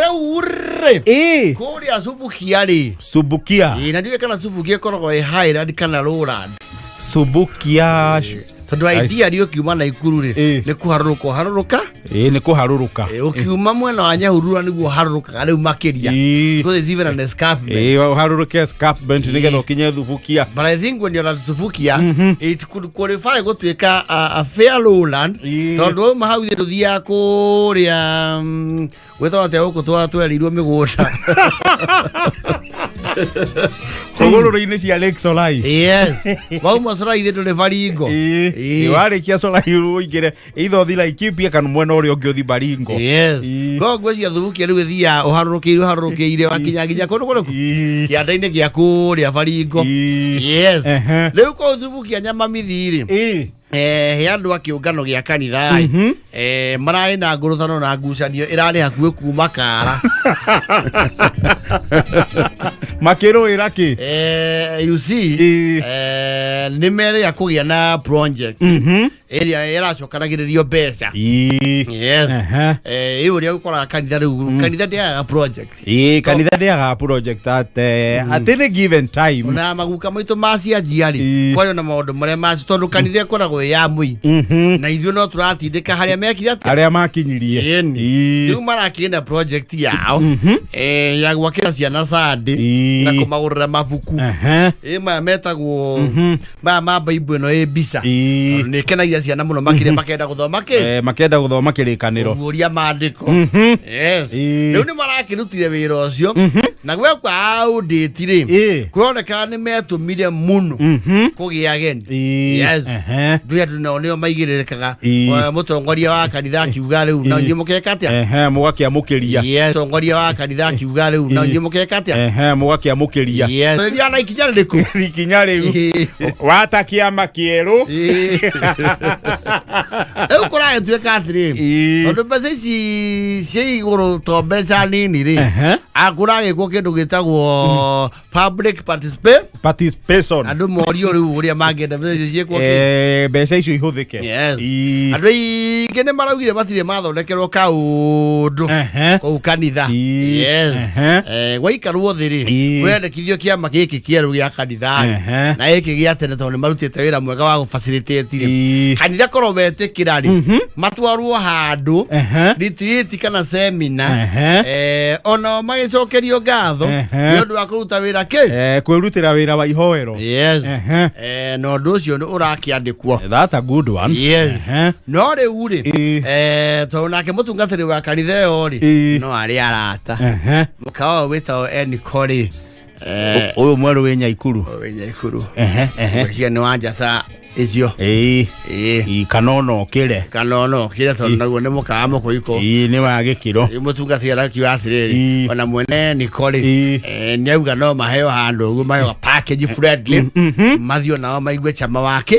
Reure. Korea Subukia ri. Subukia. Na ndiwe kana Subukia koragwo e Highland kana Lowland. Subukia. Tondu idea rio kiuma na ikuru ri ni kuharuruka ni kuharuruka ukiuma mwena wa Nyahurura niguo haruruka riu makiria because it's even an escarpment haruruka escarpment nigetho kinye Subukia. But I think when you're at Subukia it could qualify gutuika a fair lowland tondu mahau thia kuria wetho te uko twerirwo migunda Kogoro-ini cia Lake Solai. Yes. Wauma Solai thitu ni Baringo. Warikia Solai uingire either thila Laikipia kana mwena uria ungi uthi Baringo. Yes. Go gwethia Subukia riu thia uharurukiire wakinyaginya kundu kuruku. Kianda-ini gia kuria Baringo. Yes. Riu ko Subukia nyama mithiri. He andu a kiungano gia kanitha marai na nguruthano na ngucanio irari hakuhe kuma Kara. Makiro iraki you see ni mere ya kugia na project area iracokanagiririo mbeca. Yes. Iuria gukora kanitha riu kanitha dia project kanitha dia project at any given time na maguka maitu macia jiari kwayo na maundu maria maci tondu kanitha koragwo ya mui na ithuĩ no turatindĩka harĩa mekire atĩa arĩa makinyirie rĩu marakienda project yao ya gwakĩra ciana Sunday na kũmagũrĩra mabuku maya metagwo maya ma Bible ĩno ĩ mbica nĩ kenagia ciana mũno makĩria makenda gũthoma kĩrĩkanĩro ũria maandĩko rĩu nĩ marakĩrutire wĩra ũcio na gwekwa audit rĩ kũroneka nĩ metũmire mũno kũgĩa ageni. Yes. Ndio nio maigĩrĩrĩkaga mũtongoria wa kanitha akiuga rĩu na inyuĩ mũkeka atĩa mũgakĩamũkĩria. Mũtongoria wa kanitha akiuga rĩu na inyuĩ mũkeka atĩa mũgakĩamũkĩria. Thiana ikinya rĩrĩkũ ikinya rĩu watakĩama kĩerũ rĩu kũragĩtuĩka atĩrĩ tondũ mbeca ici cia igũrũ to mbeca nini rĩ akũragĩkwo kĩndũ gĩtagwo public participation andũ morio rĩu ũrĩa mangĩenda mbeca icio ciĩkwo mbeca icio ihũthĩke. Andũ aingĩ nĩ maraugire matirĩ mathondekerwo kaũndũ kũu kanitha. Gwaikarwo thĩ rĩ kwendekithio kĩama gĩkĩ kĩerũ gĩa kanitha na gĩkĩ gĩa tene tondũ nĩ marutĩte wĩra mwega wa gũfacilitate rĩ kanitha korwo betĩkĩra rĩ matwarwo handũ retreat kana seminar ona magĩcokerio ngatho nĩ ũndũ wa kũruta wĩra kwĩrutĩra wĩra wa ihoero. Na ũndũ ũcio nĩ ũrakĩandĩkwo. That's a good one. No rĩu rĩ tondũ nake mũtungatĩri wa kanitha ĩyo rĩ no arĩ arata mũkawa wĩtagwo Eniko rĩ ũyũ mwerũ wĩ Nyaikuru cia nĩ wa njata icio kanono kĩre tondũ naguo nĩ mũkawa mũkũiko nĩ wa gĩkĩro. Mũtungatĩri akiuga atĩrĩrĩ ona mwene Eniko rĩ nĩ auga no maheo handũ ũguo maheo package friendly mathiĩ nao maigue cama wake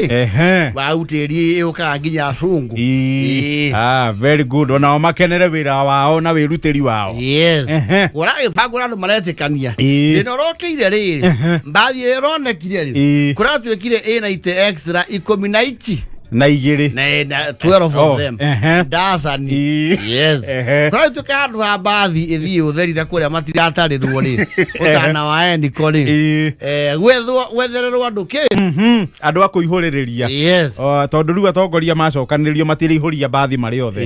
wa utĩri ũkaga nginya Rungu. Very good. Onao makenere wĩra wao na wĩrutĩri wao. Ũragĩbangũra andũ maretĩkania thĩna ũrokĩire rĩrĩ mbathi ĩronekire rĩ kũratuĩkire ĩna ite extra 12 na igiri na 12 of them dasani. Kwa tuka handu ha bathi ithi utherira kuria matiratarĩrwo rĩ utana wa Eniko rĩ gwethererwo andũ andũ a kũihũrĩrĩria tondũ rĩu atongoria macokanĩrĩrio matirĩihũria bathi marĩ othe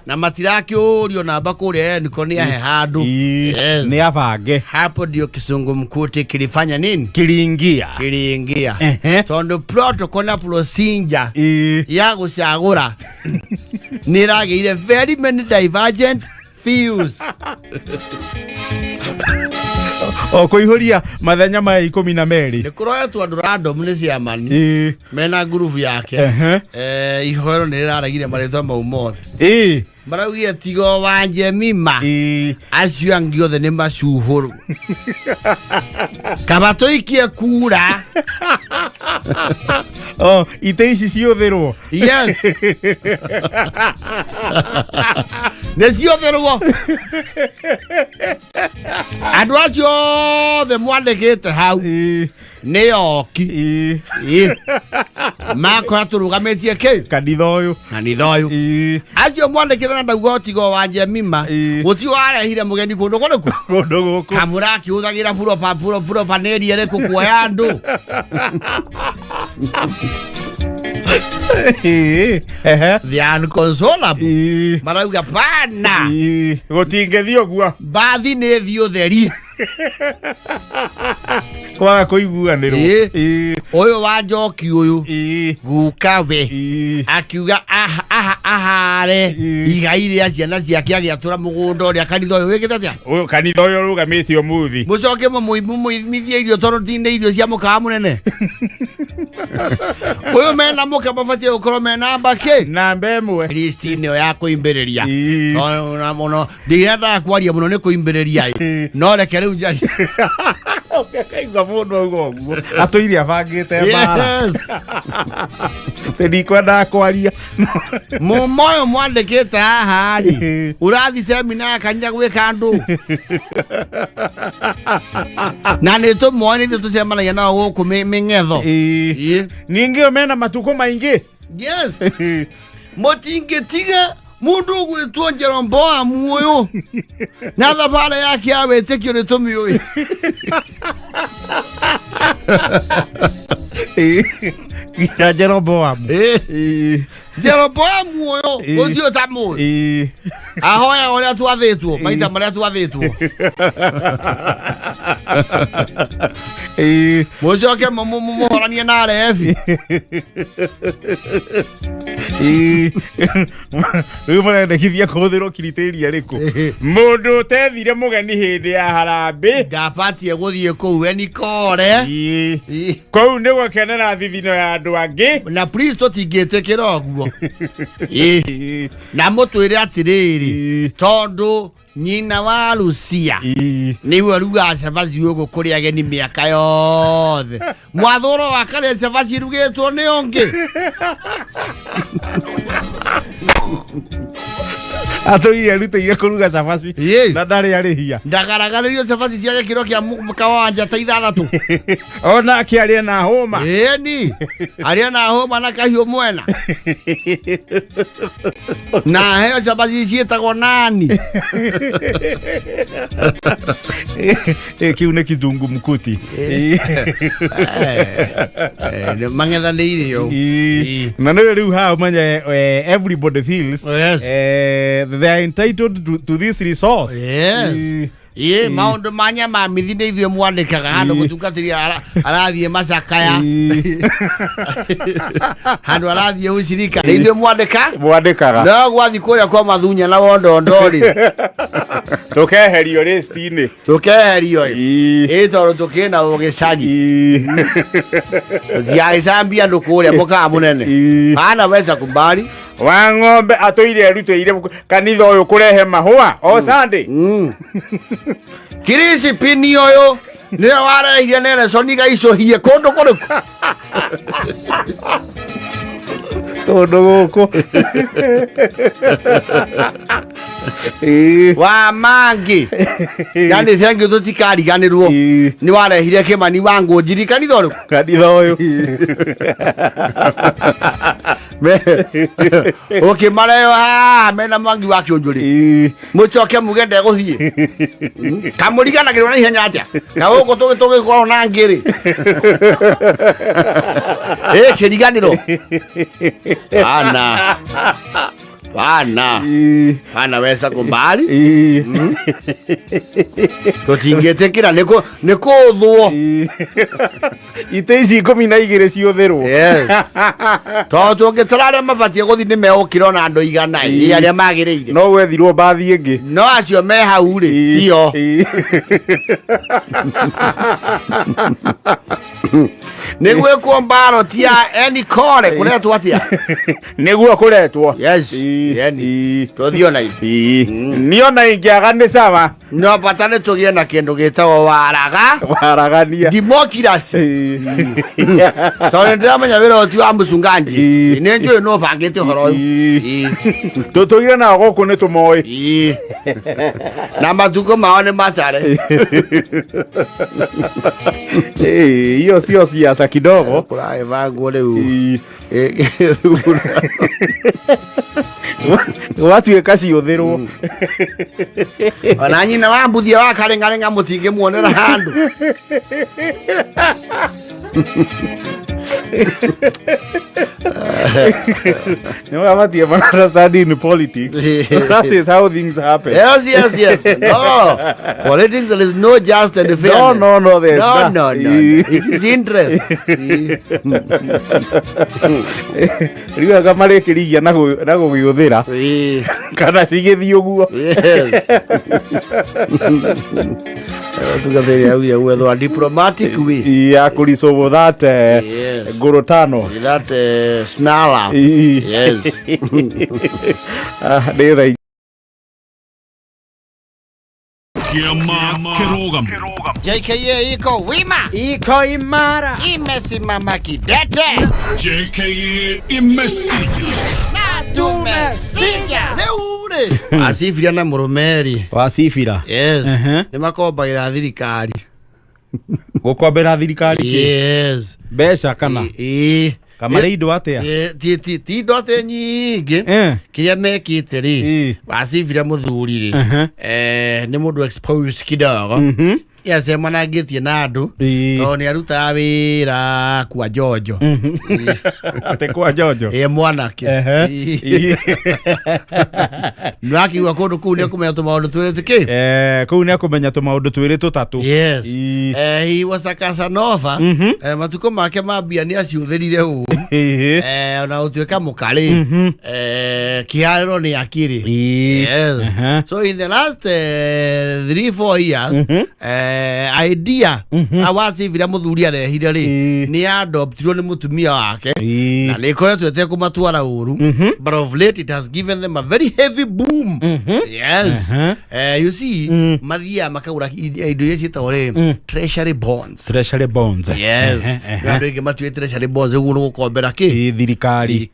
na matirakĩũrio namba kũrĩa Eniko nĩ ahe handũ nĩ abange. Hapo ndio kizungumkuti kilifanya nini kiringia tondũ protocol na procedure ya gucagura niragĩire very many divergent views kũihũria mathenya maya 12 nĩ kũroetwo andũ random nĩ ciamani mena group yake ihoero nĩ rĩraragire marĩtwa mau mothe maraugire tigo wa Jemima acio angĩ othe nĩ macuhũrũ kaba tũikie kura ite ici ciũthĩrwo. Nĩ ciũthĩrwo andũ acio othe mwandĩkĩte hau nĩ oki mako atũrũgamĩtie kanitha ũyũ acio mwandĩkĩte na ndauga tigo wa Jemima gũti warehire mũgeni kũndũ gũkũ kamũra akĩhũthagĩra propaneri ĩrĩkũ kuoya andũ the unconsolable marauga pana gũtingĩthiĩ ũguo mbathi nĩ thiĩ ũtheri kwaga kũiguanĩrwo ũyũ wa Njoki ũyũ guka we akiuga ahare igai rĩa ciana ciake agĩatũra mũgũnda ũrĩa kanitha ũyũ wĩkĩte atĩa ũyũ kanitha ũyũ ũrũgamĩte ũmũthĩ mũcoke mũmũithie irio tondũ ti nĩ irio cia mũkawa mũnene ũyũ mena mũka mabatiĩ gũkorwo mena namba ĩmwe listi-inĩ ĩyo ya kũimbĩrĩria mũno ndirenda kwaria mũno nĩ kũimbĩrĩria no reke rĩu njari kaigua mũndũ auga ũguo atũire abangĩte mbara ndikwendaga kwaria mũma ũyũ mwandĩkĩte haha rĩ ũrathi semina ya kanitha gwĩka andũ na nĩ tũmoe nĩ ithuĩ tũcemanagia nao gũkũ mĩng'etho ningĩ mena matukũ maingĩ mũtingĩtiga mundu gwĩtwo Jeroboamu ũyũ na thabara yake ya wĩtĩkio nĩ tũmĩũĩ Jeroboamu ũyũ ũcio ta mũĩ ahoya ũrĩa twathĩtwo maita marĩa twathĩtwo mũcoke mũhoranie na rebi rĩu mũrendekithia kũhũthĩrwo kiritĩria rĩkũ mũndũ ũtethire mũgeni hĩndĩ ya harambĩ ndabatie gũthiĩ kũu we Nikore kũu nĩ gũkenera thithino ya andũ angĩ na please tũtingĩtĩkĩra ũguo na mũtwĩre atĩrĩrĩ tondũ nyina wa Lucia nĩwe aruga cabaci ũgũ kũrĩ ageni mĩaka yothe mwathũro wa karĩa cabaci irugĩtwo nĩ ũngĩ atũire arutĩire kũruga cabaci na ndarĩ arĩhia ndagaragaririo cabaci cia gĩkĩro kĩa mũkawa njata 6 ona akĩarĩa na hũma ni arĩa na hũma na kahiũ mwena na heo cabaci ciĩtagwo nani kiu nĩ kizungu mkuti mang'ethanĩire yo na nĩ rĩu haha ũmenye everybody feels they are entitled to this resource maũndũ manya ma mithi nĩ ithuĩ mwandĩkaga handũ mũtungatĩri arathiĩ macakaya handũ arathiĩ ucirika nĩ ithuĩ mwandĩkaga no gwathi kũrĩa kwa mathunya na wondondori tũkeherio list-inĩ tondũ tũkĩna ũgĩcagi ciagĩcambia andũ kũrĩa mũkawa mũnene hana weza kumbari wa ng'ombe atũire arutĩire kanitha ũyũ kũrehe mahũa o Sunday Kirisipini ũyũ nĩwe warehire Nelson gaicũhie kũndũ kũrĩkũ kũndũ gũkũ wa mangi yani thangi tutikariganirwo ni warehire Kimani wangu njiri kanitha ũyũ okay mareo ha mena mangi wa kĩonjũrĩ mũcoke muge ndegũthiĩ kamũriganagĩrwo na ihenya atĩa na gũkũ tũgĩkorwo na ngĩrĩ kĩriganĩro Bana wesa kumbari tũtingĩtĩkĩra nĩ kũthwo itĩ ici 12 ciũthĩrwo tondũ tũngĩtara arĩa mabatiĩ gũthiĩ nĩ megũkĩra na andũ 100 arĩa magĩrĩire no wethirwo mbathi ĩngĩ no acio me hau rĩ tio nĩgwĩkwo mbaro ti ya Nikore kũretwo atĩa nĩguo kũretwo tũthiĩ ona niona ingĩaga nĩ sawa no patane tugie na kendo gitawo waragania democracy to ndamenya wira otu amusunganji ne njo no bangete horo tutuire na goko ne tumoi na matuko maone matare hiyo sio siasa kidogo kula evangu leo watu ekaci uthirwo ona nyina wa mbuthia wa karengarenga mutinge muonera handu no, I'm not even understanding politics. That is how things happen. Yes. No, politics there is no just and fair. No. There's no. It is interest. Riwa kamare kirigia na guyuthira. Kana sigithii uguo. Yes. Tugatheria with a diplomatic way. Yeah, could solve that Gorotano. That snarl. Yes. They JKA iko wima, iko imara, imesimama kidete. JKA imesija na tumesija leure. Asifira na Murumeri. Wasifira. Yes. Nimakombagira thirikari. Gukombera thirikari. Yes. Mbeca kana. Kamare indo atia. Ti indo ate nyingi. Kiria mekite ri. Wasifira muthuri ri. Ni mundu exposed kidogo. Yes, managĩtie na andũ to nĩ aruta wĩra kwa Jojo ate kwa Jojo mwanake nĩ akiuga kũndũ kũu nĩ akũmenya tũmaũndũ twĩrĩ tũkĩ kũu nĩ akũmenya tũmaũndũ twĩrĩ tũtatũ. Yes. He was a Casanova. Matukũ make mambia nĩ aciũthĩrire ũũ ona ũtuĩka mũkarĩ kĩharĩro nĩ akĩrĩ. Yes. So in the last 3-4 years idea awasivira muthuri arehire ri ni adoptirwo ni mutumia wake na ni koretwo etekumatuara uru but of late it has given them a very heavy boom. Yes. You see mathia makagura indo iria cietagwo ri treasury bonds. Yes. Ndio ingi matue treasury bonds ugu no gukombera ki thirikari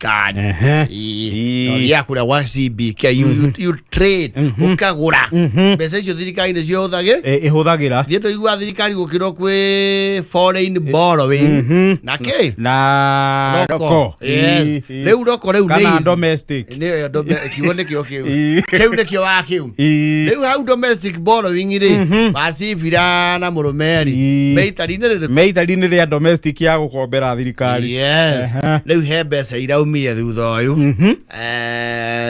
ya kura wa CBK you trade ukagura mbeca icio thirikari nĩ ciothagira thiendo igua thirikari gukiro kwi foreign borrowing na ki na roko reu roko reu ni domestic ni kiugo ni kio kiu ni kio wa kiu reu hau domestic borrowing ri basibira na Murumeri meitari-inĩ rĩa domestic ya gukombera thirikari. Yes. Reu he mbeca iraumire thutha uyu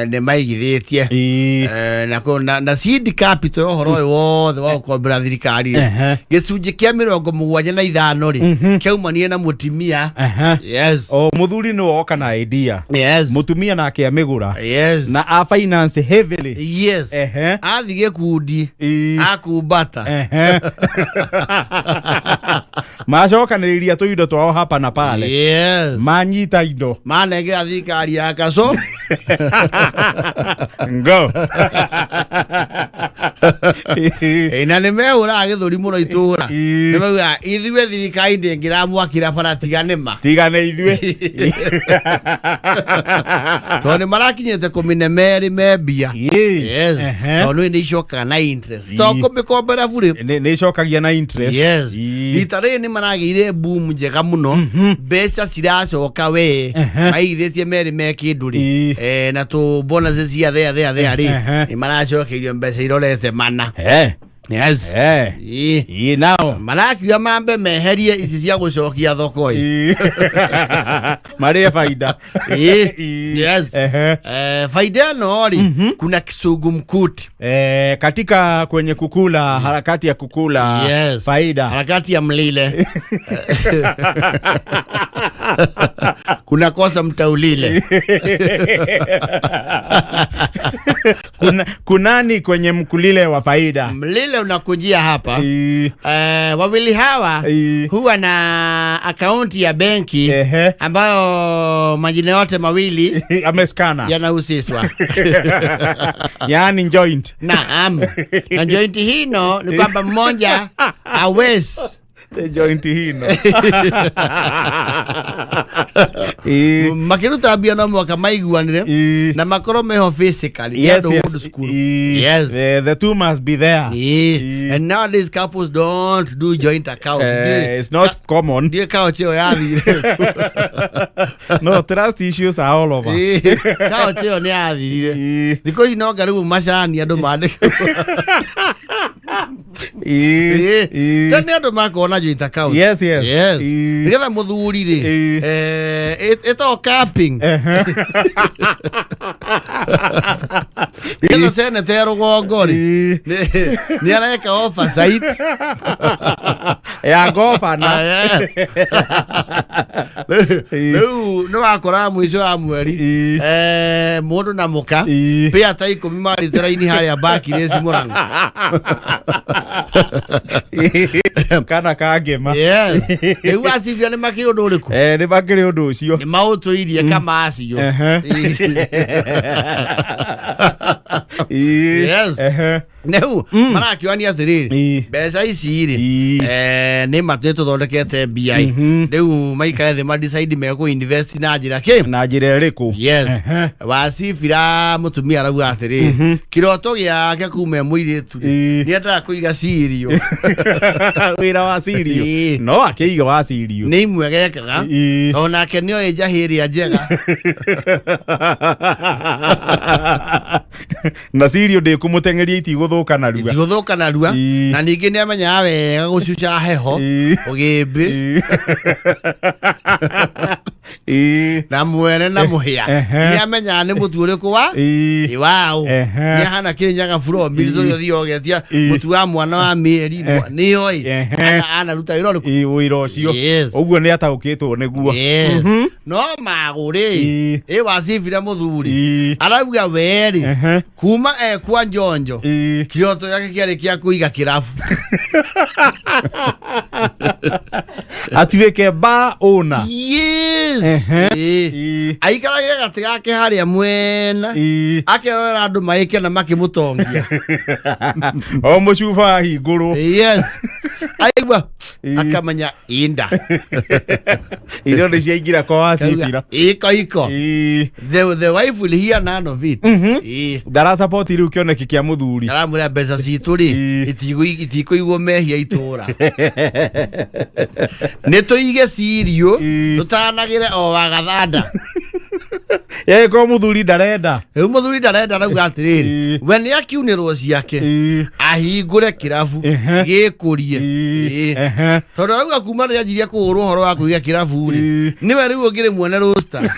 nĩ maigithĩtie na seed capital horo wothe wa gukombera thirikari gicunji kia 75 ri kiaumanire na mutimia. Yes. Muthuri no oka na idea. Yes. Mutumia nake amigura. Yes. Na a finance heavily. Yes. Athige kundi akumbata macokanĩrĩria tũindo twao hapa na pale. Yes. Manyita indo manegera thirikari ya kaco ngo na nĩ meũraga gĩthũri mũno itũũra nĩ mauga ithuĩ thirikari ndĩngĩramwakĩra bara tigane ithuĩ tondũ nĩ marakinyĩte kũmine merĩ me mbia. Yes. Tondũ nĩ icokaga na interest to kũmĩkombera burĩ nĩ icokagia na interest. Yes. Rita rĩrĩ nĩ maragĩire boom njega mũno mbeca ciracoka we maigithĩtie merĩ me kĩndũ rĩ na tũ bonuses cia thea rĩ nĩ maracokeirio mbeca irorete mana. Yes. Nao marakiuga mambe meherie ici cia gucokia thoko maria faida. Yes. Faida no ri kuna kisungumkuti katika kwenye kukula harakati ya kukula. Yes. Faida harakati ya mlile kuna kosa mtaulile kunani kwenye mkulile wa faida mlile vile unakujia hapa wawili hawa huwa na akaunti ya benki ambayo majina yote mawili ameskana yanahusishwa. Yani joint. Naam. Na joint hino ni kwamba mmoja hawezi joint hino. Makiruta bia no mwaka maiguanire na makoro meho physically. Yes, old school. Yes. The two must be there. And nowadays couples don't do joint accounts. It's not common. Dear couch yathi. No, trust issues are all over. Couch yo ni yathi. Because you know garu mashani ando mande. Tani ando makona joint account. Yes. Nigetha muthuri ri ito capping. Nigetha senetero gongori ni areka oversight ya governor. No akora mwisho wa mweri mundu na muka pia ta 10 mari teraini haria baki resi Murang'a. Kana kagema. Yes. Ewa asifia ni makiri undu uriku. Ni makiri undu ucio. Ni mauto irie kama acio. Yes. Neu marakiwania atiriri mbeca ici iri ni mateto thondekete BI rĩu maikare thĩ ma decide meko invest na njĩra ĩrĩkũ. Yes. Wasifira mutumia arauga atiriri kiroto gĩake kuma mũirĩtu nĩ endaga kũiga cirio. Wĩra wa cirio no akĩiga wa cirio nĩ imwe gekaga onake nĩoĩ njahĩ ĩrĩa njega na cirio ndĩkũmũteng'eria itigũthũka narua. Itigũthũka narua na ningĩ nĩ amenyaga wega gũcuca heho ũgĩmbĩ na mwene na mũhĩa nĩ amenyaga nĩ mũtu ũrĩkũ wa wao nĩ ahana kĩrĩnyaga from mĩrico ũthiĩ ũgetia mũtu wa mwana wa mĩeri nĩ oĩ anaruta wĩra ũrĩkũ wĩra ũcio ũguo nĩ ataũkĩtwo nĩguo. No magũrĩ wasifira mũthuri arauga werĩ kuma kwa njonjo kiroto yake kiarĩ kĩa kũiga kĩrabu atuĩke bar owner. Yes. Aikaragire gatĩ gake harĩa mwena akeoera andũ maĩke na makĩmũtongia o mũcuba hingũrũ. Yes. Aigua akamenya inda irio nĩ ciaingĩra kwa wasifira iko the wife will hear none of it. Ndara support rĩu kĩoneki kĩa mũthuri aramwĩra mbeca citũ rĩ itikũigwo mehia itũra nĩ tũige cirio tũtanagĩre o wagathanda. Ko mũthuri ndarenda. Mũthuri ndarenda rauga atiriri we nĩ akiunĩrwo ciake ahingũre kĩrabu gĩkũrie tondũ rauga kuma rĩrĩa anjirie kũhũrwo ũhoro wa kũiga kĩrabu rĩ nĩwe rĩu ũngĩrĩ muone roster.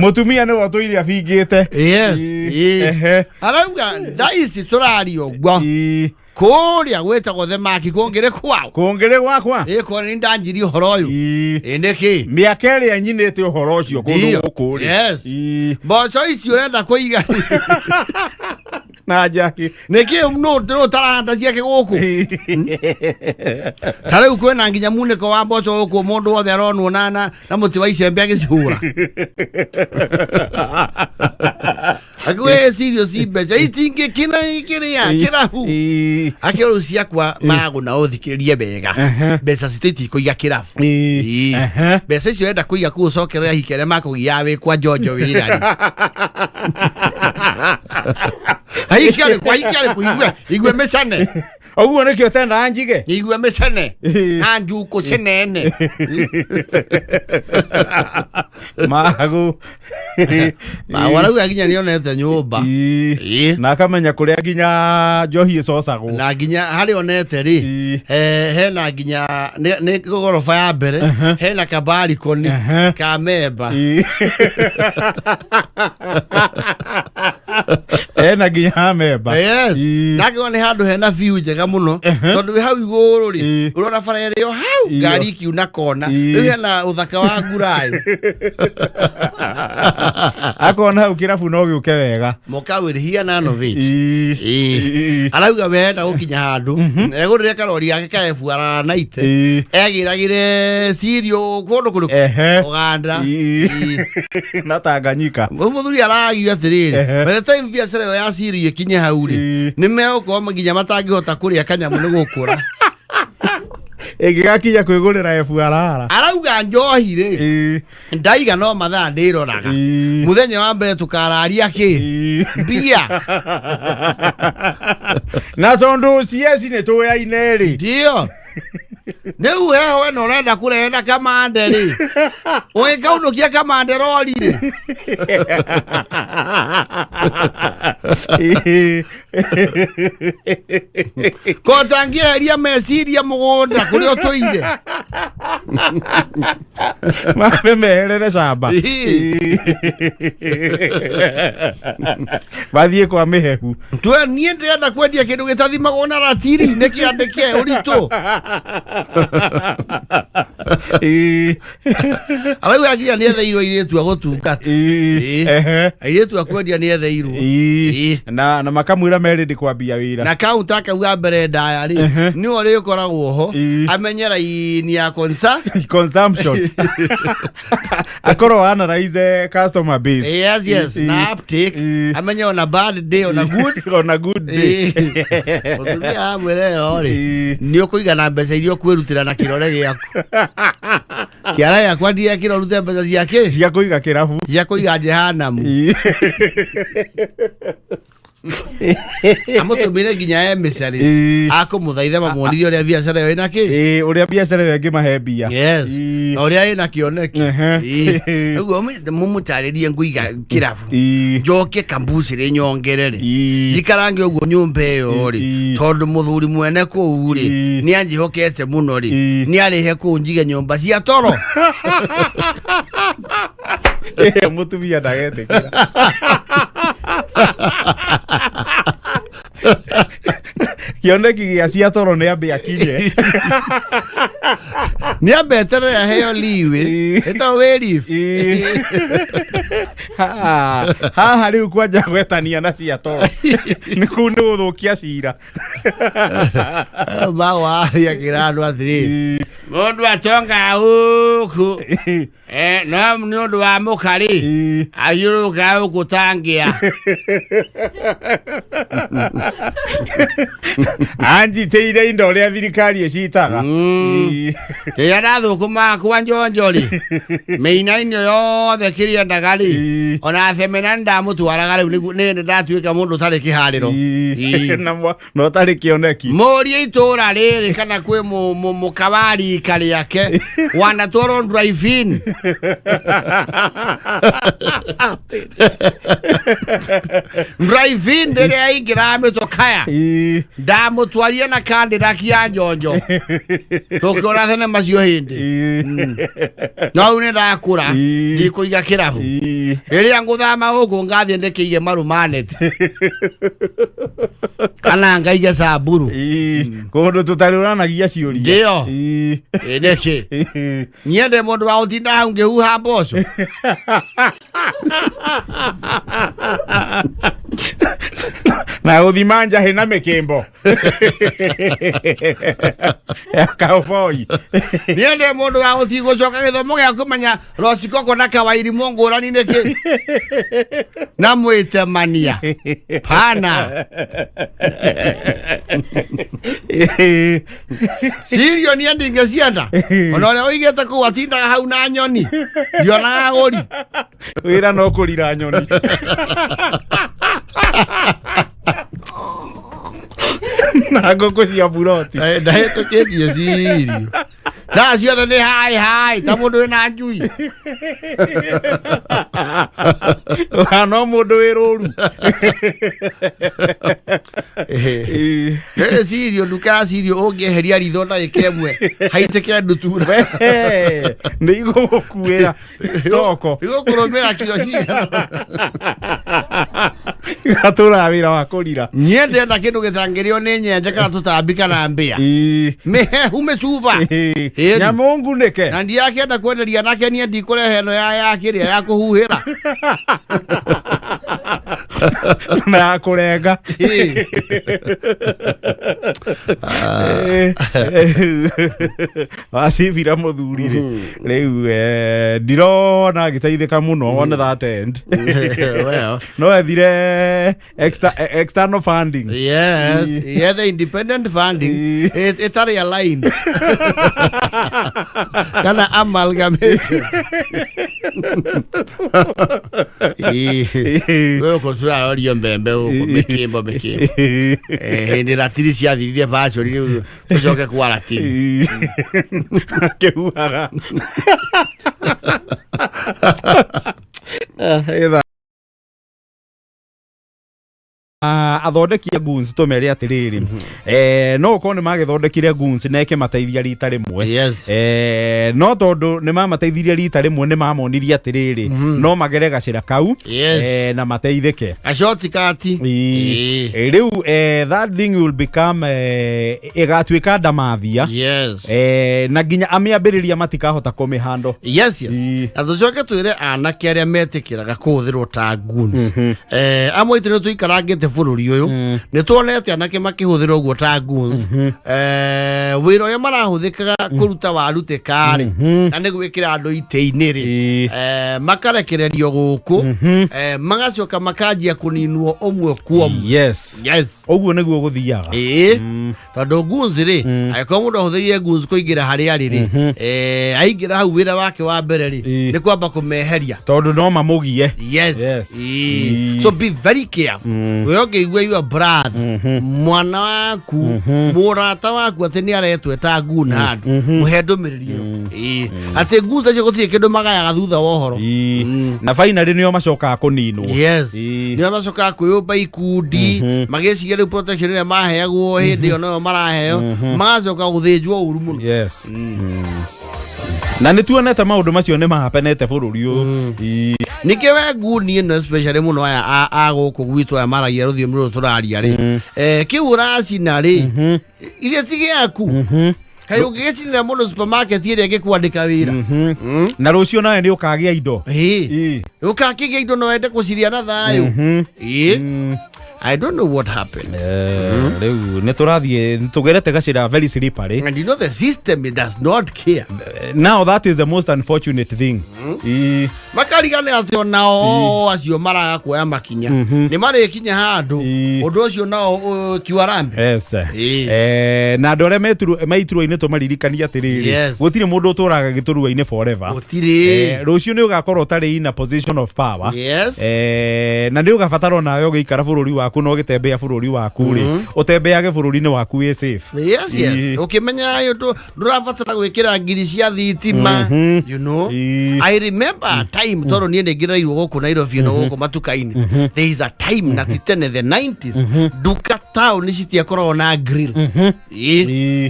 Mutumia nĩ wotũire abingĩte. Yes. Arauga thaici tũraria ũguo kũrĩa gwĩtagwo thamaki kũngĩrĩ kwao gwakwa ĩko nĩ ndanjirie ũhoro ũyũ nĩkĩ mĩaka ĩrĩa nyinĩte ũhoro ũcio kũndũ gũkũ rĩ mboco ici ũrenda kũiga na njahĩ nĩkĩ no taranda ciake gũkũ ta rĩu kwĩna nginya munĩko wa mboco gũkũ mũndũ wothe aronwo na mũtĩ wa icembe agĩcihũra akwe serious mbeca itingĩkina kĩrĩa kĩrabu akĩrũ ciakwa magũna ũthikĩrĩrie wega mbeca citũ itikũiga kĩrabu mbeca icio enda kũiga kũũcokerera hikere makũgia wĩ kwa njonjo wĩra Aikiare kuigua igwe mecane Oguo nĩkĩo tena njige igwe mecane anjuko cenene magu warauga nginya nĩonete nyũmba na akamenya kũrĩa nginya njohi ĩcocagwo na nginya harĩ onete rĩ hena nginya nĩ gorofa ya mbere hena kabarikoni ka memba ena ginya member yes nake ni handu hena view njega muno tondu hau iguru ri urona bara ĩrĩ o hau ngari kiuna kona rĩu hena uthaka wa ngurai akona hau kirabu no gĩuke wega mokawĩrĩhia na novate arauga wenda gũkinya handu egũrĩre karori yake ka efuara naite egĩragĩre sirio kũndũ kũrĩkũ Uganda na Tanganyika mũthuri aragio atĩrĩrĩ by the time biacara ĩyo ya sirio ĩkinye hau rĩ nĩmegũkorwo nginya matangĩhota kũrĩa kanyamũ nĩ gũkũra ĩngĩgakinya kwĩgũrĩra efuara arauga njohi rĩ ndaiga no mathaa ndĩroraga mũthenya wa mbere tũkararia kĩ mbia na tondu CS nĩ tũyaine rĩ ndio nĩu heho we no ũrenda kũrehe na kamande rĩ ũgĩkaunũkia kamande rori rĩ kotangĩeheria meciria mũgũnda kũrĩa ũtũire mabe meherere camba bathiĩ kwa mĩhehu niĩ ndĩrenda kwendia kĩndũ gĩtathimagwo na ratiri nĩ kĩandĩke ũritũ arauga nginya nĩ etheirwo airĩtu a gũtungata airĩtu a kwendia nĩ etheirwo na makamwĩra merĩ ndĩ kwambia wĩra na kaunta akauga mbere ndaya rĩ nĩwe rĩkoragwo ho amenye raini ya consumption akorwo analyze customer base yes na uptake amenye on a bad day on a good day ũtulia amwĩre yo rĩ nĩ ũkũiga na mbeca iria ũkwĩrutĩra na kĩrore gĩaku kĩara gĩakwa ndia kĩrorute mbeca ciake cia kũiga kĩrabu cia kũiga jehanamu amũtũmĩre nginya emĩcarĩ akũmũthaitha mamwonithie ũrĩa biacara ĩyo ĩna kĩ ũrĩa biacara ĩyo ĩngĩmahe mbia yes na ũrĩa ĩna kĩoneki ũguo mũmũtarĩrie ngũiga kĩrabu njoke kambuci rĩ nyongere rĩ njikarange ũguo nyũmba ĩyo rĩ tondũ mũthuri mwene kũu rĩ nĩ anjĩhokete mũno rĩ nĩ arĩhe kũu njige nyũmba cia toro mũtumia ndagetĩkĩra kĩoneki gĩa cia toro nĩ ambe akinye nĩ ambe eterere aheo liwe ĩtagwo wĩrif haha rĩu kwanja gwetania na cia toro nĩ kũu nĩ gũthũkia cira mawaria kĩra andũ atĩrĩrĩ mũndũ atonga gũkũ no nĩ ũndũ wa mũkarĩ athiũrũrũkaga gũkũ tangĩa anjitĩire indo ũrĩa thirikari ĩcitaga rĩrĩa ndathũkũmaga kwa njonjorĩ mĩina-inĩ yothe kĩrĩendaga rĩ ona themena nĩ ndamũtwaraga rĩu nĩ ndatuĩka mũndũ ũtarĩ kĩharĩro na ũtarĩ kĩoneki mũrie itũũra rĩrĩ kana kwĩ mũkawari rika rĩake wanatwarwo drive-in drive-in rĩrĩa aingĩraga mĩtokaya ndamũtwaria na kandidaki ya njonjo tũkĩona thenema cio hĩndĩ no rĩu nĩ ndakũra ndikũiga kĩrabu rĩrĩa ngũthama gũkũ ngathiĩ ndĩkĩige marumaneti kana ngaige Samburu kũndũ tũtarĩũranagia ciũria ndio nĩkĩ niende mũndũ wa gũtinda hau ngĩhuha mboco na gũthima njahĩ na mĩkĩmbo kaũboi niende mũndũ wa gũtigũcoka gĩthomo gĩa kũmenya Rosikoko na Kawairimũ ngũrani nĩkĩ na mwĩtemania pana Sirio ni andi ngecienda ona ũrĩa ũigĩte kũu atindaga hau na nyoni ndionaga agũri wĩra no kũrira nyoni na ngũkũ cia buroti ndahĩtũkĩtie Sirio thaa ciothe nĩ hai hai ta mũndũ wĩna njui no mũndũ wĩ rũru Sirio nduka Sirio ũngĩeheria ritho ndagĩka ĩmwe haitĩke ndutura nĩ igũgũkuĩra stoko igũkũrũmĩra kiro cigana Atura wira wa kurira. Nyende na kindu githangirio ni nyenje kana tutambika na mbia. Me umechuba. Nyamungu neke. Na ndi yake enda kwenderia nake nie ndikurehe no ya kiria ya kuhuhira. Na kurenga. Wasivira muthuri riu ndirona gitaithika muno on that end. Well, no ethire external funding. Yes, yeah, the independent funding it's aligned. Kana amalgamated. Wewe kusura audio mbembe uko mekimbo. Ndi ratiri cia thiririe bacho ri ucoke kwa ratiri. Kehuaga. Athondeki guns tumere atiriri no ko ne magithondekire guns neke mateithia rita rimwe. Yes. No tondu ne mamateithirie rita rimwe ne mamonirie atiriri no magere gacira kau na mateithike ashoti kati riu that thing will become igatuika ndamathia. Yes. Na ginya amiambiriria matikahota kumihando. Yes. Athucoke twire anake aria metikiraga kuthirwo ta guns amwe itino tuikarangite bururi uyu ni tuonete anake makihuthira uguo ta guns wira uria marahuthikaga kuruta warute kari na ni gwikira andu ite-ini ri makarekererio guku magacoka makanjia kuninwo umwe kuomu. Yes. Uguo niguo guthiaga tondu guns ri aiko mundu ahuthirie guns kuingira hari ari ri aingira hau wira wake wa mbere ri ni kwamba kumeheria tondu no mamugie. Yes. So be very careful. Wewe your brother mwana waku murata waku atini aretwe ta gun handu muhendo miririo ati guns acio gutie kindu magaya thutha wohoro na finally nio macoka kuninwo. Yes. Nio macoka kuyumba ikundi magiciria ri protection ria maheagwo hindi yo no maraheo macoka guthinjwo uru muno. Yes. Na ni tuonete maundu macio ne mahapenete bururi uyu nike we guni ino especially muno aya aguku gwitu aya maragia ruthiomi ru turaria ri kiurasi na ri ile tige yaku kayo gicinira muno supermarket ire gikwandika wira na rucio nawe ni ukagia indo ukakigia indo no ende kuciria na thayo I don't know what happened. Riu ne turathie tugerete gacira very slippery. And you know the system does not care. Now that is the most unfortunate thing. Makarigane atio nao acio maraga kuoya makinya. Ni mari kinya handu. Undu ucio nao kiwarambe. Yes. Na ndore maituru ine to maririkania atiriri. Gutire mundu uturaga gituruwa ine forever. Gutire. Rucio ni ugakorwo tari in a position of power. Yes. Na ndi ugafataro nawe ugiikara bururi wa kuno gitembea bururi waku ri utembeage bururi-ini waku wi safe. Yes. Ukimenya ayo ndurabatara gwikira ngiri cia thitima, you know. I remember a time toro nie ngireirwo guku Nairobi no guku matuka-ini. There is a time na titene the 90s duka town citiakorwo na grill.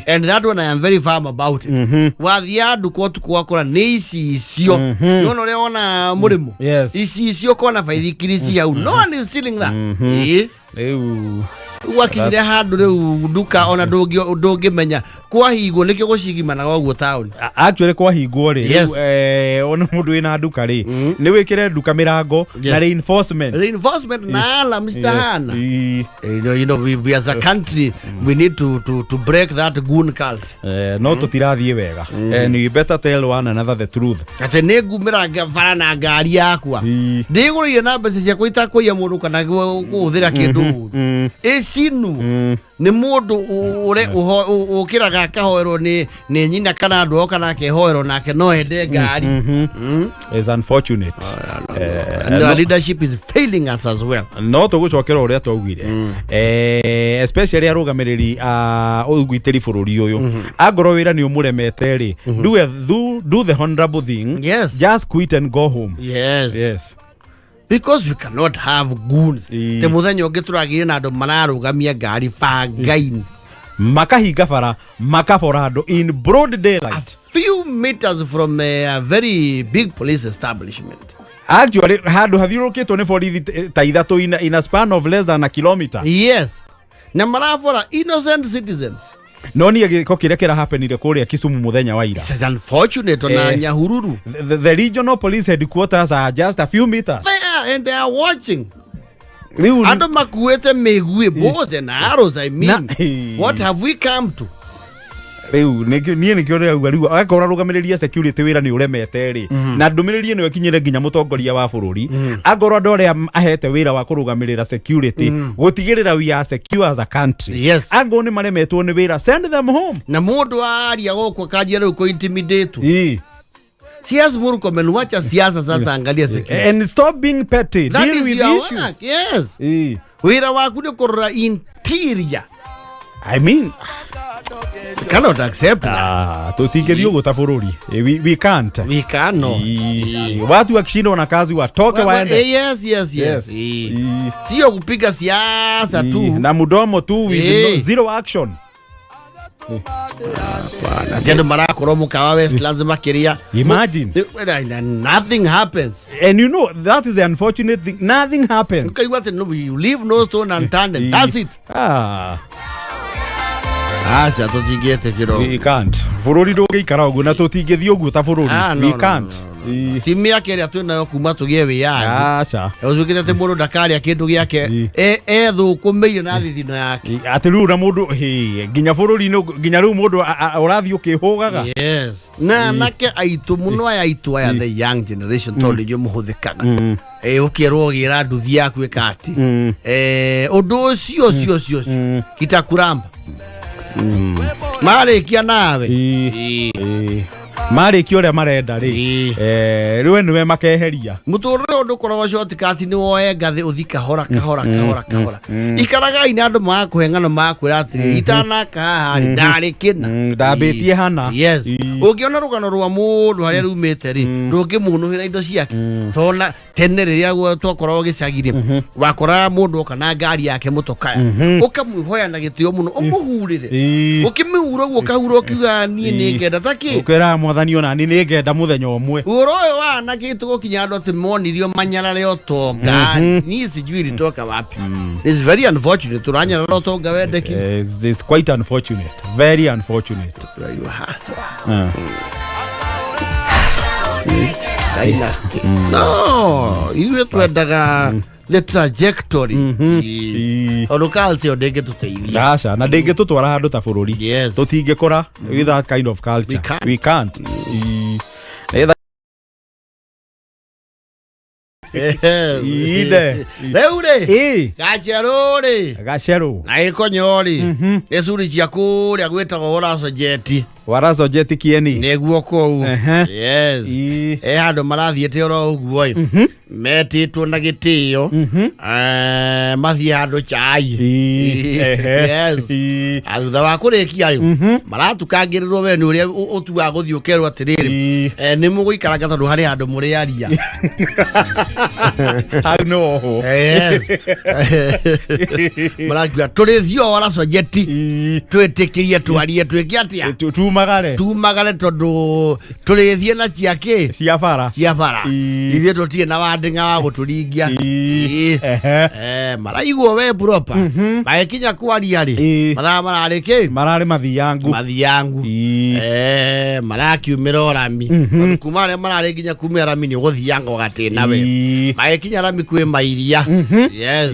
And that one I am very firm about it. Wathia duka tuku wakora ni icio no no leona murimu icio kona baithikiri cia no one is stealing that. Wakinyire handu riu duka ona ndungi menya kwa higo nikio gucigimana gwo town. Actually kwa higo ri ona mundu ina duka ri ni wikire duka mirango na reinforcement na alarm stand. You know we as a country we need to break that goon cult. No tutirathie wega and you better tell one another the truth. Ate ne gumira gavana na ngari yakwa ndigurire na mbeca cia kuita kuya mundu kana guthira kindu sinu ni mundu ure ukiraga kahoero ni nyina kana ndo kana kehoero nake no ende ngari. Is unfortunate. The leadership is failing us as well. No tugucokera uria twagwire especially arugamiriri ugwitiri bururi uyu agoro wira ni umuremete ri do the honorable thing. Just quit and go home. Yes. Because we cannot have goons. Te muthenya ungi turagire na andu mararugamia ngari bangaini makahinga bara makabora andu in broad daylight, a few meters from a very big police establishment. Actually hadu hathirukitwo ni borithi ta ithatu in a span of less than a kilometer. Yes. Na marafora innocent citizens. Noni giko kirekera happenire kuria Kisumu muthenya wa ira. It's unfortunate on Nyahururu. The regional police headquarters are just a few meters. There and they are watching. Ando makuete megue bows and arrows, I mean. What have we come to? Riu nie nikio riu akora rugamiriria security wira ni uremete ri na ndumiririe ni wekinyire nginya mutongoria wa bururi agoro ndore ahete wira wa kurugamirira security gutigirira we are secure as a country. Yes. Ago ni maremetwo ni wira, send them home. Na mundu aria goko kajia riu ko intimidate. Siasa Murkomen, wacha siasa sasa, angalia security. And stop being petty. That deal with issues. Work. Yes. Wira waku ni korra interior. I mean, we cannot accept that. Tutigerio gutabururi. We can't. We cannot. Watu wakishinda na kazi watoke waende. Yes. Sio kupiga siasa tu. Na mudomo tu with zero action. Tendo marako romo kawa Westlands makiria. Imagine. Nothing happens. And you know, that is the unfortunate thing. Nothing happens. Okay, what you leave no stone unturned. That's it. Acha tutigete kiro. We can't. Bururi ndungikara uguo na tutingithie uguo ta bururi. We can't. Timu yake ria twina yo kuma tugie wi ya. Acha. Uzukite te mundu ndakari akindu giake. Thukumeire na thithino yake. Ati riu na mundu nginya bururi no nginya riu mundu urathi ukihugaga. Yes. Na nake aitu muno aitu aya the young generation tondu nyo muhuthikaga. Ukirwo gira nduthi yaku ikati. Undu ucio kitakuramba. Marikia nawe marikia uria marenda ri riwe niwe makeheria muturire undu korwo shortcut ni woe ngathi uthika hora kahora ikaraga ina andu makuhengano makwira atiri itanaka hari ndari kina ndabitie hana. Yes. Ungiona rugano rwa mundu haria rumite ri ndungimunuhira indo ciake tona tene riria twakorwo gicagire wakora mundu kana ngari yake mutokaya ukamwihoya na gitio muno umuhurire ukimihura guo kahura ukiuga nie ni ngenda taki ukira mwathani ona ni ngenda muthenya omwe uroyo wana gitu gukinya andu ati monirio manyarare otonga ni sijui litoka wapi. It's very unfortunate turanyarare otonga wendeki. It's quite unfortunate, very unfortunate. No, you twendaga the trajectory. Onukalsi odenge tuteithia. Acha na ndenge tutwara handu ta bururi. Tutingikora with that kind of culture. We can't. Reure gacero na ikonyori esuri cia kuria gwetagwo Waraso Jeti kieni neguo kou. Yes. Andu marathiete oro uguo metitwo na gitio mathie handu chai. Yes. Athutha wa kurikia riu maratukangirirwo we ni uria utua guthii ukerwo atiriri ni muguikaraga tondu hari handu muri aria. I know. Yes. Maragua turithio Waraso Jeti twitikirie twarie twiki atia tumagare tondu turithie na ciake cia bara ithe tutie na wandinga wa guturingia. Maraiguo we proper magikinya kwaria ri marari mathiangu marakiumira orami kuma aria marari nginya kumira rami ni guthianga ugatina we magikinya rami kwi mairia. Yes.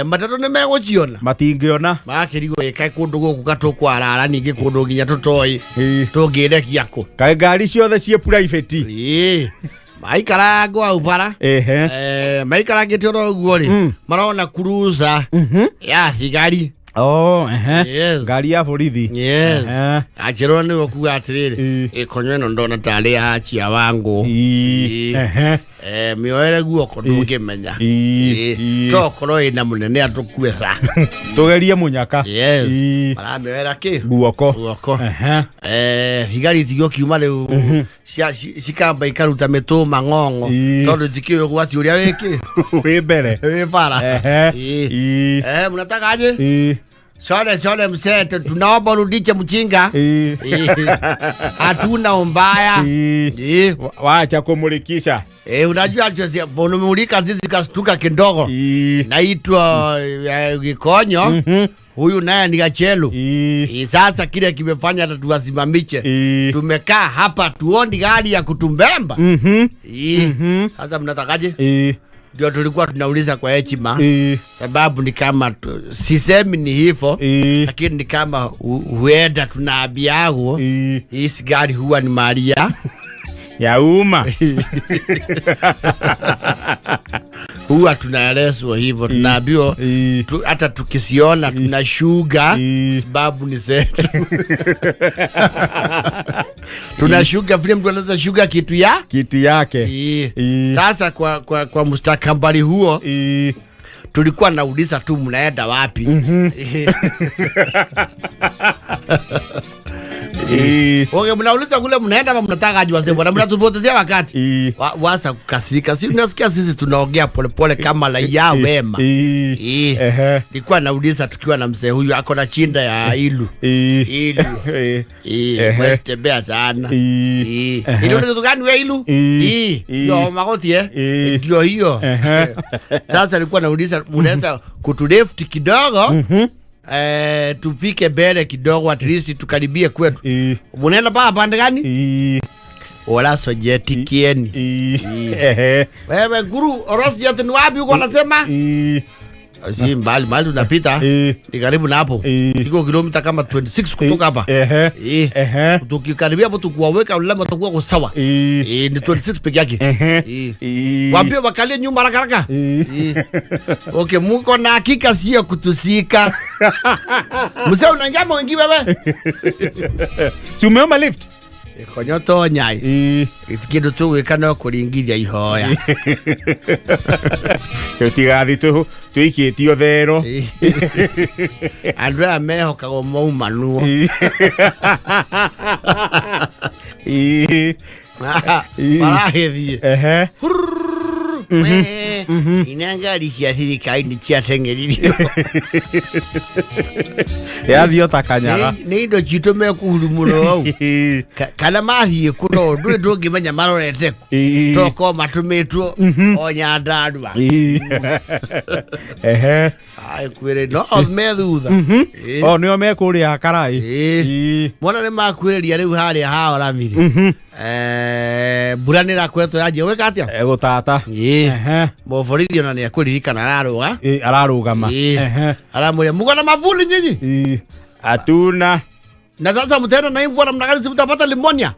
Matatu ni meguciona matingiona makirigwo ikai kundu guku gatukwara ningi kundu nginya tutoi tungirekia ku kai ngari ciothe cie private maikarago au bara maikaragite oro uguo ri marona cruiser ya thigari. Yes. Ngari ya borithi. Yes. Achero ni okuga atiriri ikonywe no ndona tari ya chia wangu. Mioere guoko ndungimenya. Tokoro ina munene atukwetha tugerie munyaka. Yes. Maramioera ki guoko. Thigari tigio kiuma riu cikamba ikaruta mituma ng'ong'o tondu tikio gwati uria wiki wi mbere wi bara. Munataka aje Sole mzee, tunaomba rudishe mchinga. Hatuna umbaya. Wacha kumulikisha. Unajua unamulika sisi kastuka kidogo. Naitwa Gikonyo. Huyu naye ni Gachelu. Sasa kile kimefanya tuwasimamishe. Tumekaa hapa tuoni gari ya kutumbemba. Sasa mnatakaje? Ndio tulikuwa tunauliza kwa heshima. Sababu ni kama sisemi ni hivyo, lakini ni kama huenda tunaambiago hii gari huwa ni Maria ya umma. Huwa tunaelezwa hivyo, tunaambiwa hata tukisiona tunashuga sababu ni zetu. Tunashuga vile mtu anaweza shuga kitu yake. Sasa kwa mustakabali huo tulikuwa nauliza tu mnaenda wapi? Okay, mnauliza kule mnaenda ama mnataka aje wazee bwana, mnatupotezea wakati. Wasa kukasirika. Si unasikia sisi tunaongea polepole kama raia wema. Nilikuwa nauliza tukiwa na mzee huyu ako na chinda ya Ilu. West Bea sana. Ile ndio gani wewe Ilu? Yo magoti ndio hiyo. Sasa nilikuwa nauliza mnaweza kutuleft kidogo? Tupike mbele kidogo at least tukaribie kwetu. Munaenda pa pande gani? Wala sojeti kieni. Wewe guru Orosjet ni wapi uko unasema? Si mbali tunapita. Ni karibu na hapo. Iko kilomita kama 26 kutoka hapa. Tukikaribia hapo tukuwaweka ulama tutakuwa kwa sawa. Ni 26 peke yake. Waambie wakalie nyumba haraka. Okay, muko na hakika sio kutusika. Mzee unanyama wengi wewe. Si umeomba lift? Konyoto nyai. Ikido tu wekana kuringithia ihoya. Tutigathi tu tuikitio thero. Andrea meho kago manuo. Marahethie. Inangari cia thirikari ni ciateng'eririo. Yathio takanyaga. Nĩ indo citũ mekuhuru mũno au. Kana mathiĩ kuno ndũĩ ndũngĩmenya marorete toko matũmĩtwo o Nyandarua. Ai kwĩrĩ no me thutha. Nĩo mekũrĩa Karai. Mwana nĩ makwĩrĩria rĩu harĩa ha Oramiri. Mbura nĩ ĩrakwetwo yanjia gwĩka atĩa? Gũtata. Mũborithi ona nĩ akũririkana ararũgama. Aramũria muko na mavuli nyinyi? Hatuna. Na sasa mtaenda na mvua namna gani mtapata limonia?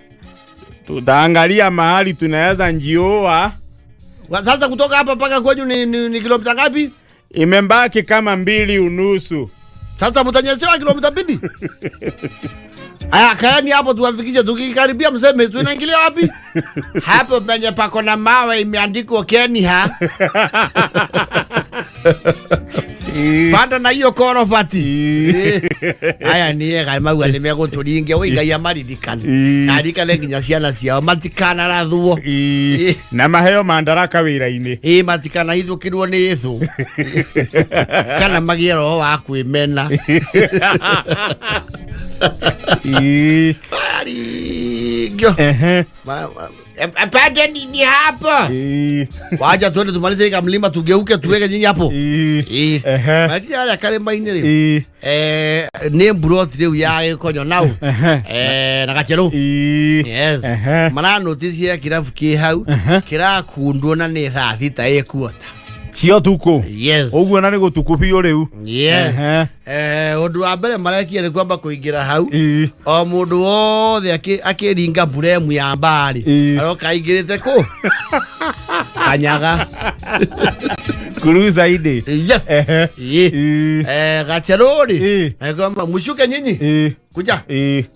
Tutaangalia mahali tunaweza njioa. Sasa kutoka hapa mpaka kwenyu ni kilomita ngapi? Imembaki kama 2.5. Sasa mtanyesewa kilomita 2? Aya kaeni hapo tuwafikishe, tukikaribia mseme tunaingilia wapi? Hapo penye pako na mawe imeandikwa Kenya. Panda na hiyo korofati. Aya niye kama wale meko tulinge wiga ya maririkana. Arika lenginya ciana ciao matikana rathuo. Na maheo mandaraka wira-ini. Matikana ithukirwo ni Yesu. Kana magiero wa kwimena. Pande ni hapa. Wacha tuende tumalize hii mlima tugeuke tuweke nyinyi hapo. Lakini haya kale maini leo. Ni broth leo ya Gikonyo nao. Na Gachelu. Yes. Mana notice ya kirafu ki hau. Kira kundwo na ni thaa 6 ekuota. Cio tuko. Yes. Oguo na ni gutuku biyo riu. Yes. Undu wa mbere marakia ni kwamba kuingira hau. O mundu wothe akiringa buremu ya mbari. Aroka ingirite ku. Kanyaga. Kuruza ide. Yes. Gachelu. Kama mushuke nyinyi. Kuja.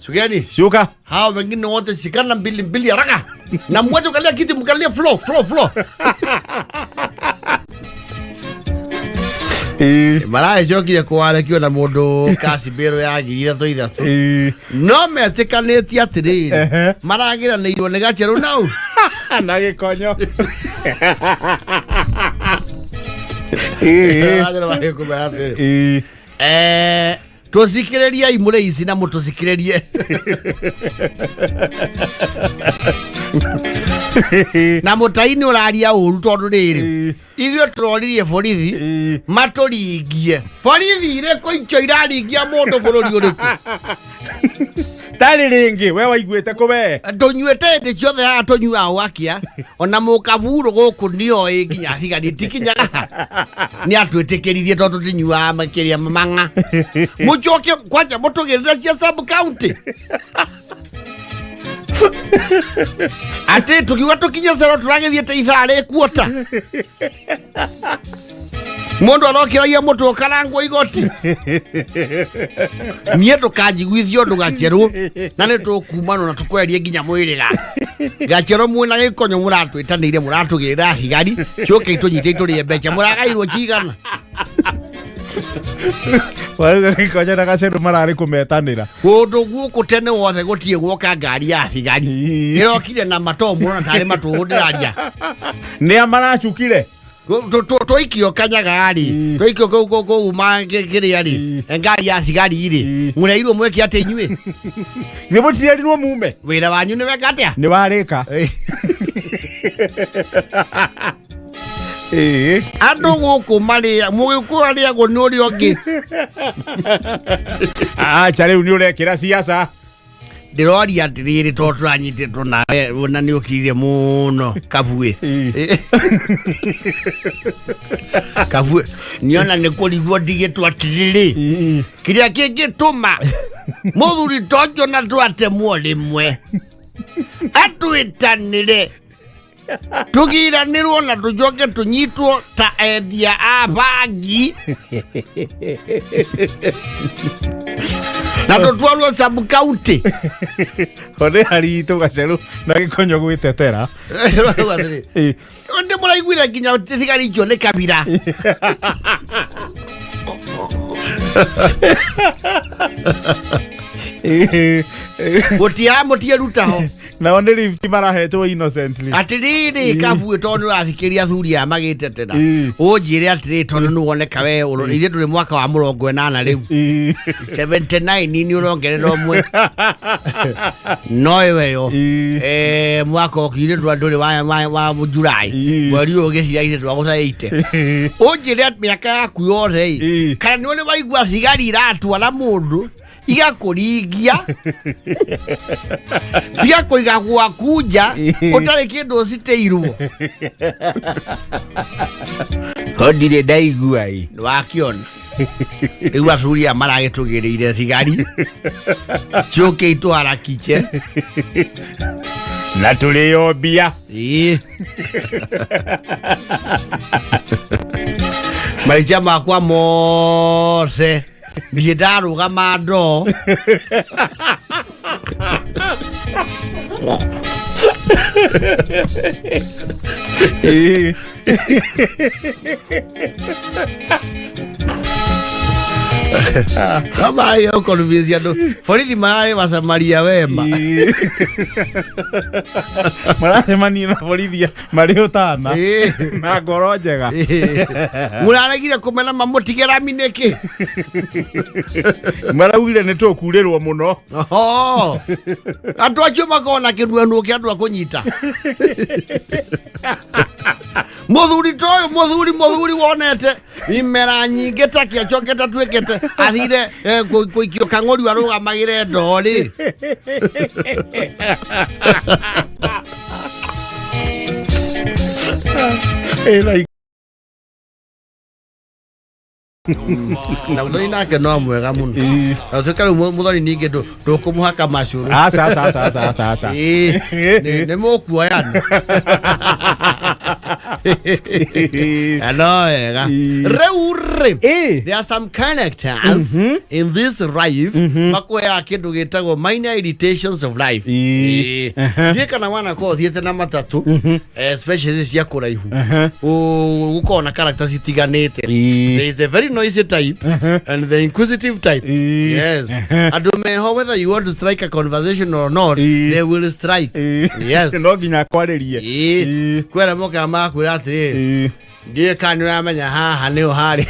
Shugeni. Shuka. Hao wengine wote sikana mbili haraka. Na mmoja kalia kiti mkalia floor. Mara jokire kwarekio na mundu kasi bero ya ngiri 3 no metikanĩtie atĩrĩrĩ maragiranĩirwo nĩ Gachelu nau na Gikonyo tusikireria imure ici na mutusikirerie na mutaini uraria uru tondu riri ithio turoririe borithi maturingie borithi ire koicho iraringia mundu bururi uriku tari ringi we waiguite kube tunyuete ndi ciothe ha tunyua wakia ona mukaburu guku nio nginya thigari tikinyaga ni atwitikirie tondu tinyua makiria mang'a muchoke kwanja mutugirira cia sub county ate tukiwa tukinya zero turagithiete ithare kuota mundu arokiragia mutu ukarangwo igoti nie tukanjiguithio ndugakerwo na ni tukumano na tukwerie nginya mwiriga gakerwo mwina gikonyo muratwitanire muratugirira higari cioke itunyite iturie mbeca muragairwo cigana wauga gikonyo na gaceru marari kumetanira kundu guku tene wothe gutie gwoka ngari ya higari irokire na matomu na tari matuhundiraria ni amarachukire toikio kanyaga ari toikio go mangere ari ngari ya sigari iri mureirwo mweki ate inywe ni mutiri no mume wira wanyu ni wekatia ni warika andu guku maria mugikuraria go ni uri ongi chale uni urekira siasa ndirori atiriri to turanyite tunawe wona ni ukirie muno kabue kabue niona ni kurigwo ndigitwa atiriri kiria kingituma muthuri tonjo na twate mwe atwitanire tugiranirwo na tujoke tunyitwo ta endia a bangi na tutwarwo sub county ode hari to gaceru na gikonyo gwitetera onde muraiguira nginya thigari icio ni kabira mutie ruta ho na onde lift marahetwo innocently atiriri kabue tondu athikiria thuri ya magitetera unjire atiri tondu nu woneka we ithe turi mwaka wa 80 riu 79 ni urongerera mwe nowe yo mwaka okire nduri wa July mweri ugiciria ithe twagoca 80 unjire at miaka yaku yothe kana ni wone waigua thigari iratwara mundu igakuringia cigakuiga gwakuja utari kindu citeirwo ondire ndaigua i wakiona riu acuria maragitugirire thigari ciuke itwarakiche na turiyo mbia maica makwa mose ndiye ndarugama ndo kama hiyo convince ndo borithi mari basamaria wema marasema ni na borithi mari utana na ngoro njega muraragire kumena mamutigera mineke maraugire ni tukurirwo muno andu acio makona kiruanu ki andu akunyita muthuri wonete imera nyinge takia choketa twekete athire kuikio kang'ori arugamagire ndori na muthoni nake no mwega muno tukari muthoni ninge ndukumuhaka macuru asa ni mukuoyana Hello, there are some characters in this life makoya kindu gitagwo minor irritations of life ndiye kana wana ko thiete na matatu especially cia kuraihu ukona characters itiganite. There is the very noisy type and the inquisitive type. Yes, adumeho whether you want to strike a conversation or not, they will strike. Yes, no ginya kwaririe kwera moka makwira ati ndiye kani ramenya haha niho hari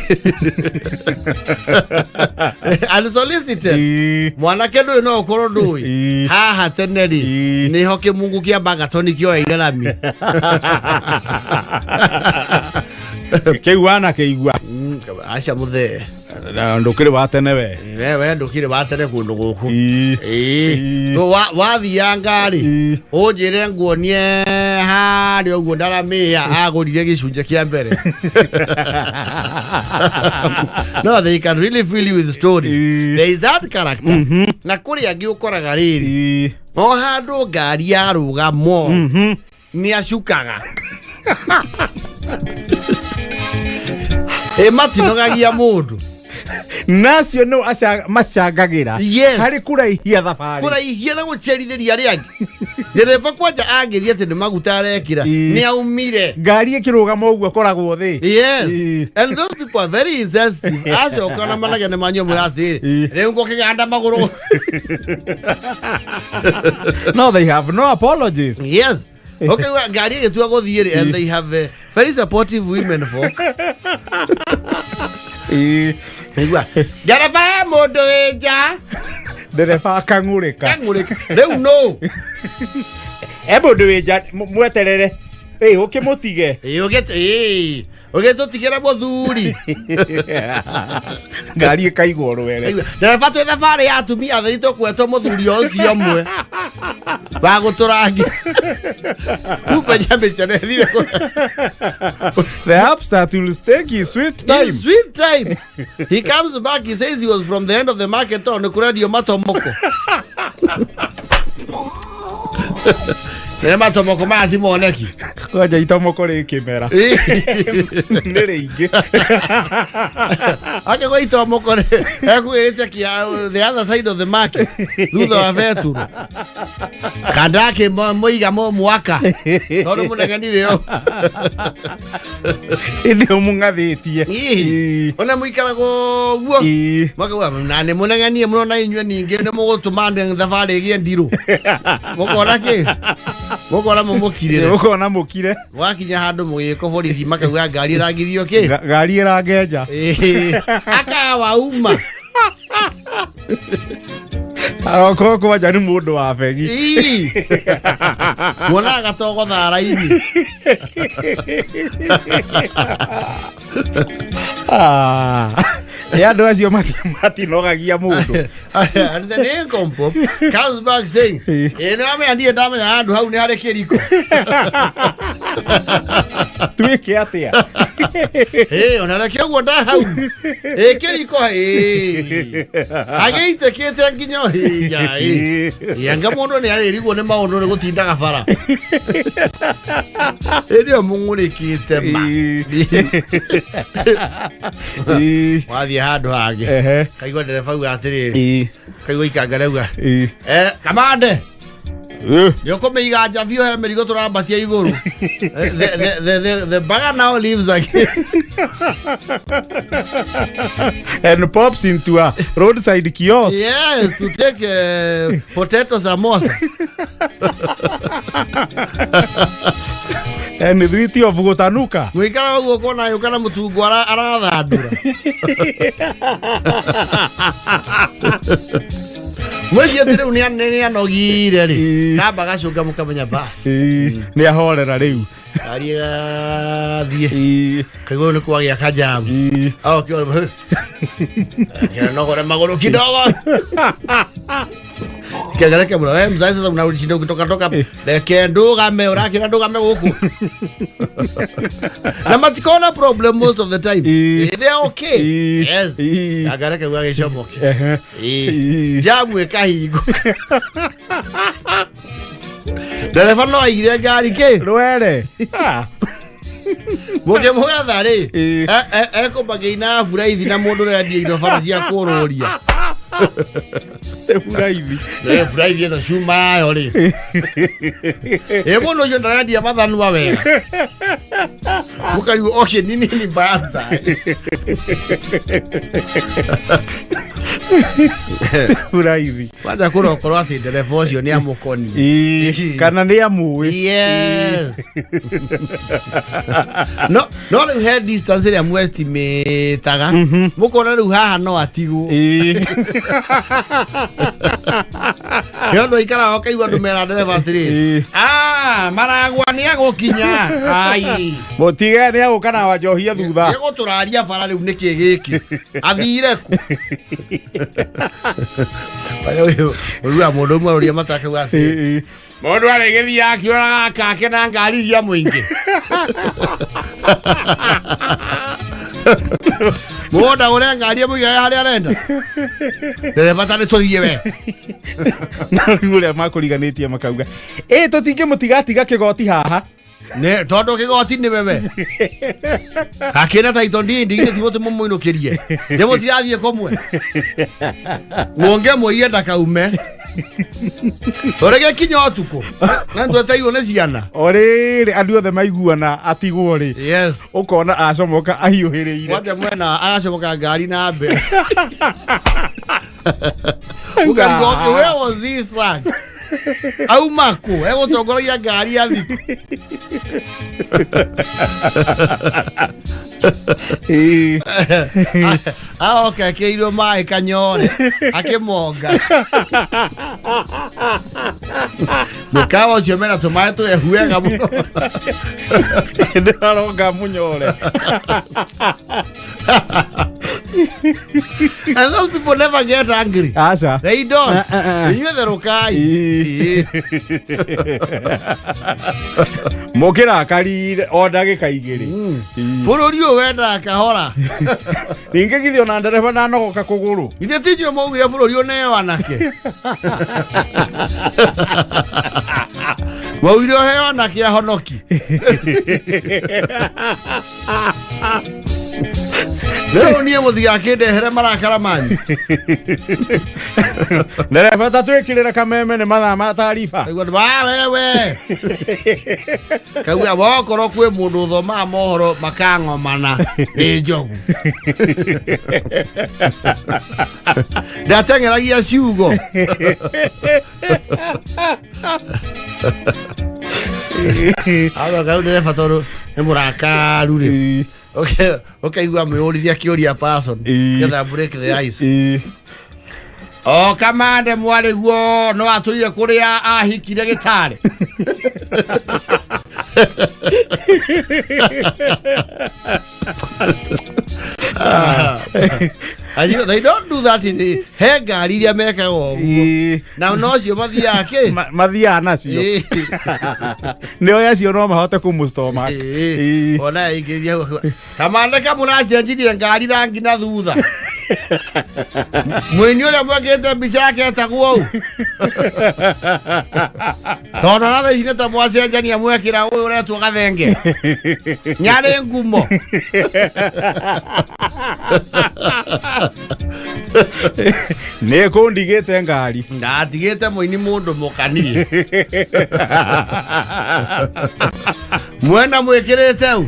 unsolicited mwanake ndu no ukoro ndui haha teneri niho kimungu kia bagatoni kio irami keigwana keigwa acha muthe ndukire watene we ndukire watene kundu guku no wathia ngari unjire nguonie hari oguo ndaramia agurire gicunje kia mbere no they can really fill you with stories there is that character na kuri angi ukoraga riri o handu ngari ya rugamo ni acukaga matinogagia mundu nacio no macangagira hari kuraihia thabari kuraihia na gucerithiria riangi ndereva kwanja angithia ati ni maguta arekira ni aumire ngari ikirugama uguo koragwo thi and those people are very insensitive acio kana managia ni manyo murathiri riu ngo kiganda maguru no they have no apologies okay ngari igetua guthiiri and they have very supportive women folk ndereva mundu wija ndereva kangurika riu no mundu wija mweterere ukimutige ugitutigera muthuri ngari ikaigwo rwere ndereva twi thabari ya atumia theri tukwetwo muthuri ucio mwe baguturangi upejamechanethire the upset will take his sweet time he comes back he says he was from the end of the market on kuradio matomoko matomoko mathi moneki kwaja itomoko rikimera ni ringi ake kwa itomoko ekuirite kia the other side of the market thutha wa veturu kandake moiga mwaka tondu munegani rio ndio mungathitie ona muikarago guo makawa nane munegani muno na inywe ningi ni mugutumande thabari igie ndiru mukora ki mukora mumukire mukona mukire wakinya handu mugiko borithi makauga ngari irangithio ki ngari irangenja akawa uma koko waja ni mundu wa begi wona gatogo thara-ini andu acio matinogagia mundu and the name compo comes back saying ndamenya ndamenya handu hau ni hari kiriko twike atia ona reke guo nda hau kiriko ageite kete nginya yanga mundu ni aririgwo ni maundu ni gutindaga bara ndio mungurikite ma wathi handu hangi kaigwa ndereba uga atiriri kaigwa ikangare uga kamande yokomeiga njavio he merigo turambatia iguru the bagger now leaves again and pops into a roadside kiosk to take potato samosa and the of gutanuka mwikara ugo kona yukana mutungu arathandura mwezi atire ni anogire ri kamba gacunga mukamenya basi ni ahorera riu ari thie kaigwa ni kwagia kajamu kio no gore maguru kidogo kiangalia bro mzai sasa unarudi kutoka leke ndugame urakira ndugame huku na matikona problem most of the time they are okay yes agaraka uage shomoke jamu ekahigo dereva no igire ngari ki rwere muge mwetha ri eko bageina furaithi na mundu rendi indo bara cia kururia furaithi na shuma yo ri mundu ucio ndarendia mathanu wa wega mukariu ocean nini banza uraithi wacha kurokoro ati ndereva ucio ni amukoni kana ni amui yes no he distance ya estimate mukona riu haha no atigu yondo ikara okaigwa ndumera ndereva atiri maragwa ni agukinya ai mutige ni agukana wajohia thutha yego turaria bara riu niki giki athire ku ayo ruwa mundu mwe uria mataka wasi mundu ari githia akiona kake na ngari cia muingi muda ure ngari muingi hari arenda ndereva tani tuthie we na ule makuriganitie makauga tutinge mutigatiga kigoti haha ne tondu kigoti ni wewe akina taito ndindi timote mumuinukirie ndemo tirathie komwe muonge muienda kaume orege kinyo otuko na ndwetaiwo ne ciana oriri andu othe maiguana atigwo ri yes ukona acomoka ahiuhiriire wate mwena agacomoka ngari na mbe ukangoke where was this truck au mako ego tongoroia ngari ya thiku okay keiro mai kanyore akimonga mukawa cio mena tomato ehuega muno ndaronga munyore and those people never get angry. Asa. They don't. You the rokai. Mokera kari odage kaigiri. Pororio wenda kahora. Ninge githio na ndereva na nogoka kuguru. Ithe tinyo mogire pororio neo anake. Mogire heo anake ahonoki. Leo niye muthia kindehere marakara manyu. Ndereva tatwikirira kameme ne mathaa ma taarifa. Igwa ba wewe. Kaua bokoro kwe mundu thoma mohoro makangomana ni njogu. Ndatengeragia ciugo. Aga kau ndereva toro ni murakaru ri. Okay, you are me only the curious person. Get a break the ice. Oh, come on, them what they go. No, I told you, Korea, he killed a guitar. And you know, they don't do that in the hair gallery America. Now, no, you Madiake. Madiana, see. No, yes, you know, how to come with stomach. Come on, like a Munazi and Gardina and Ginazuza. When you're about to get the Bisaka at a wall. So, another is not a was a Jenny and working over to Ravenge. Yare and Gumbo. Neko ndigete ngari. Ndatigete mwini mundu mukani. Mwena mwekirete u.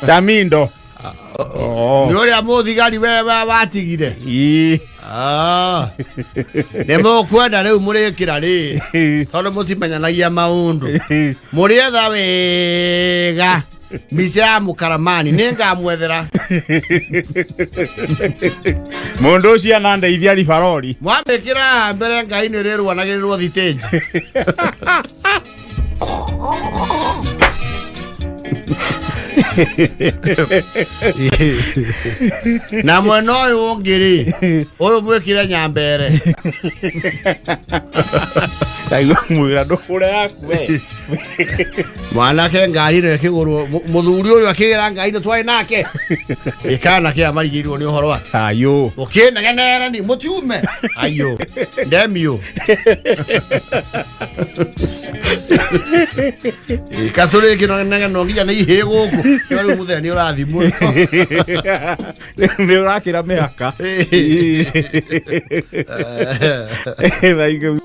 Samindo. Nyori amuthigari wewe watigire. Nemo kwenda riu murikira ri. Tondu mutimanyanagia maundu. Murietha wega. Misia mukaramani nenga mwethera. Mundu ucio na ndeithia ribarori. Mwambikira mbere ngai ni riru wanagirirwo thiteji. Na mwena uyu ungiri uyu mwikire nyambere. Aigua mwira ndukure yaku we. Mwanake ngari ne kiguru muthuri uyu akigira ngari ne twai nake. Ikana kia marigirwo ni uhoro wa. Ayo. Ukina genera ni mutiume. Ayo. Ndemio. Ikatore kino nanga no nginya ni higuku. Yari mutheni urathimwo. Ni urakira mihaka. Like